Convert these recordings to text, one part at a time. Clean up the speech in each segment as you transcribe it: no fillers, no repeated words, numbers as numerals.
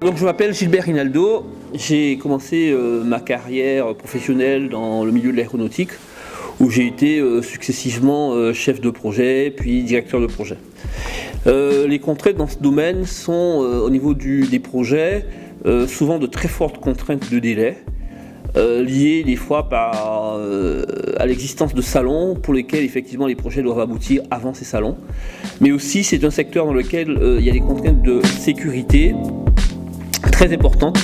Donc je m'appelle Gilbert Rinaldo, j'ai commencé ma carrière professionnelle dans le milieu de l'aéronautique où j'ai été successivement chef de projet puis directeur de projet. Les contraintes dans ce domaine sont au niveau des projets souvent de très fortes contraintes de délai liées des fois à l'existence de salons pour lesquels effectivement les projets doivent aboutir avant ces salons, mais aussi c'est un secteur dans lequel il y a des contraintes de sécurité très importante,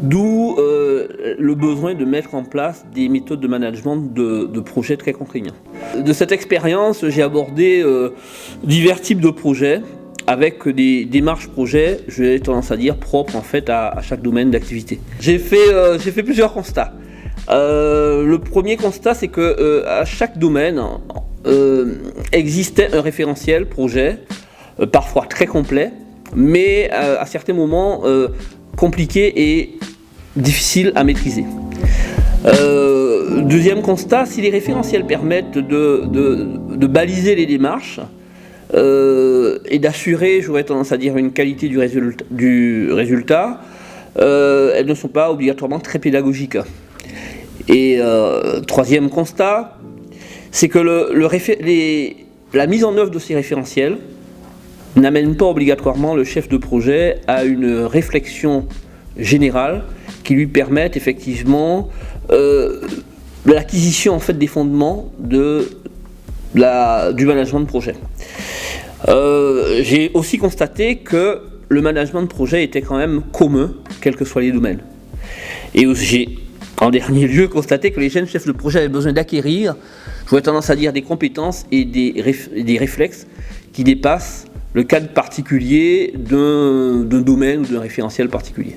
d'où le besoin de mettre en place des méthodes de management de projets très contraignants. De cette expérience, j'ai abordé divers types de projets avec des démarches projets, j'ai tendance à dire, propres en fait à chaque domaine d'activité. J'ai fait plusieurs constats. Le premier constat, c'est que à chaque domaine existait un référentiel projet, parfois très complet, mais à certains moments compliqué et difficile à maîtriser. Deuxième constat, si les référentiels permettent de baliser les démarches et d'assurer, j'aurais tendance à dire, une qualité du résultat, elles ne sont pas obligatoirement très pédagogiques. Et troisième constat, c'est que la mise en œuvre de ces référentiels n'amène pas obligatoirement le chef de projet à une réflexion générale qui lui permette effectivement l'acquisition en fait des fondements du management de projet. J'ai aussi constaté que le management de projet était quand même commun, quels que soient les domaines. Et j'ai en dernier lieu constaté que les jeunes chefs de projet avaient besoin d'acquérir, j'aurais tendance à dire, des compétences et des réflexes qui dépassent le cadre particulier d'un domaine ou d'un référentiel particulier.